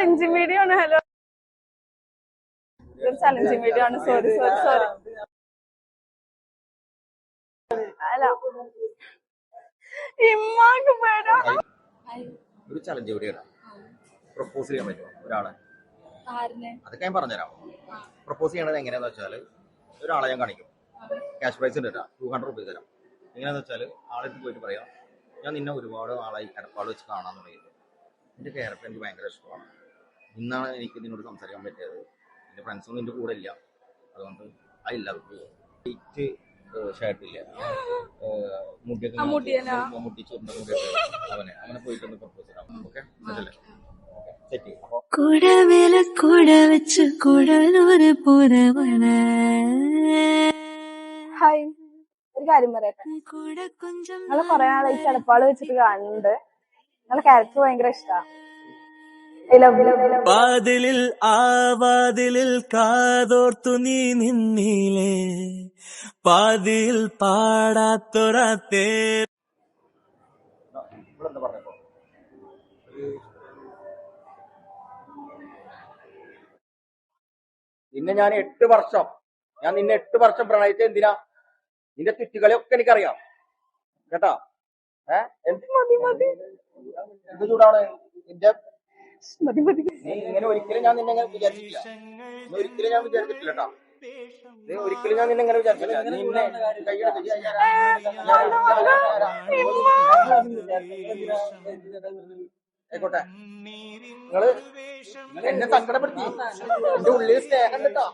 Challenging video ആണ്. Hello, ഇതൊരു challenging video ആണ്. Sorry sorry sorry. അല്ല, ഇമ്മാക്ക് പേടാ. ഒരു ചലഞ്ച് വീഡിയോ പ്രപ്പോസ് ചെയ്യാൻ പറ്റുമോ ഒരാളെ? അതൊക്കെ ഞാൻ പറഞ്ഞുതരാം. പ്രപ്പോസ് ചെയ്യണത് എങ്ങനെയാന്ന് വെച്ചാൽ, ഒരാളെ ഞാൻ കാണിക്കും, ക്യാഷ് പ്രൈസ് ഉണ്ട് കേട്ടോ, 200 രൂപ തരാം. എങ്ങനെയാന്ന് വെച്ചാൽ, ആളെടുത്ത് പോയിട്ട് പറയാം, ഞാൻ നിന്നെ ഒരുപാട് ആളായി കിടപ്പാട് വെച്ച് കാണാൻ തുടങ്ങിയത്, എൻ്റെ ക്യാരക്ടർ എനിക്ക് ഭയങ്കര ഇഷ്ടമാണ്, ഇന്നാണ് എനിക്ക് നിന്നോട് സംസാരിക്കാൻ പറ്റിയത്, എൻ്റെ ഫ്രണ്ട്സൊന്നും എൻ്റെ കൂടെ ഇല്ല, അതുകൊണ്ട് ഐ ലവ് യു. വൈറ്റ് ഷർട്ടില്ല, മുട്ടിച്ചോറിൻ്റെ മുടിയൊക്കെ, അവനെ പോയിട്ടൊന്ന് പ്രപ്പോസ് ചെയ്യാം. ഓക്കെ, സെറ്റല്ലേ? കുടവില കുട വെച്ച് കുടലൂര് പുറവണ. ഹായ്, ഒരു കാര്യം പറയട്ടെ. നിങ്ങള് കൊറേ നാളെ ഈ കിടപ്പാട് വെച്ചിട്ട് കാണുന്നുണ്ട്. നിങ്ങളെ ക്യാരക്ടർ ഭയങ്കര ഇഷ്ടമാണ്. വാതിലിൽ ആ വാതിലിൽ കാതോർത്തു നീ നിന്നിലേ, പാതിയിൽ പാടാത്തൊരാത്തേ. നിന്നെ ഞാൻ 8 വർഷം നിന്നെ 8 വർഷം പ്രണയിച്ച എന്തിനാ? നിന്റെ തെറ്റുകളെയൊക്കെ എനിക്കറിയാം കേട്ടാ. എന്ത് ചൂടാണ് നിന്റെ? നീ ഇങ്ങനെ ഒരിക്കലും ഞാൻ നിന്നെ വിചാരിച്ചിട്ടില്ല, ഒരിക്കലും ഞാൻ വിചാരിച്ചിട്ടില്ല കേട്ടാ. ഒരിക്കലും ഞാൻ നിന്നെ ഇങ്ങനെ വിചാരിച്ചില്ല. നിന്നെ ആയിക്കോട്ടെ, നിങ്ങള് എന്നെ സങ്കടപ്പെടുത്തി, എന്റെ ഉള്ളിൽ സ്നേഹം കേട്ടോ.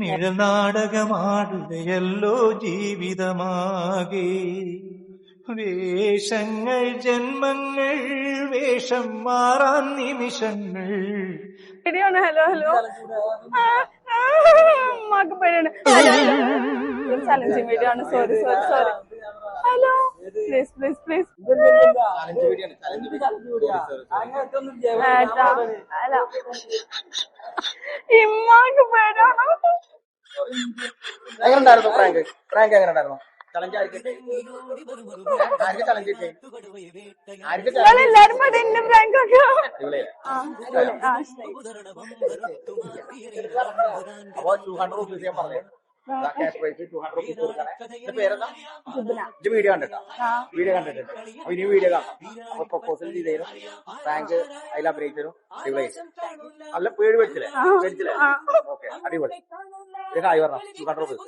നിഴനാടകമാടുകയല്ലോ ജീവിതമാകെ, വേഷങ്ങൾ ജന്മങ്ങൾ, വേഷം മാറാൻ നിമിഷങ്ങൾ. ഹലോ ഹലോ, ഉമ്മാക്ക് പേടിയാണ്. ഒരു ചലഞ്ചിങ് വീഡിയോ ആണ്. Sorry sorry sorry. Hello, please please please. അല്ല, ഇമ്മാക്ക് പേടാണോ? എങ്ങനെ ഉണ്ടായിരുന്നു പ്രാങ്ക്? പ്രാങ്ക് എങ്ങനെ ഉണ്ടായിരുന്നു? ചലഞ്ച് ആർക്ക് ചലഞ്ച് കിട്ടി? എല്ലാരും എന്നെ പ്രാങ്ക് ആക്കുക. അപ്പൊ 200 രൂപീസ് ഞാൻ പറഞ്ഞു. Cash prize 200 രൂപീസ് കൊടുക്കാനേ. എന്റെ പേരെന്താ? ഇത് വീഡിയോ കണ്ടിട്ടാ? വീഡിയോ കണ്ടിട്ടുണ്ട്. അപ്പൊ ഇനി വീഡിയോ കാണാം. അപ്പൊ പ്രപ്പോസൽ ചെയ്തേരും, പ്രാങ്ക് അതിൽ അഭിനയിച്ചരും, നല്ല പേടി മേടിച്ചില്ലേ? മേടിച്ചില്ലേ? ഓക്കെ, അടിപൊളി. ഹായ് പറഞ്ഞ 200 രൂപീസ്.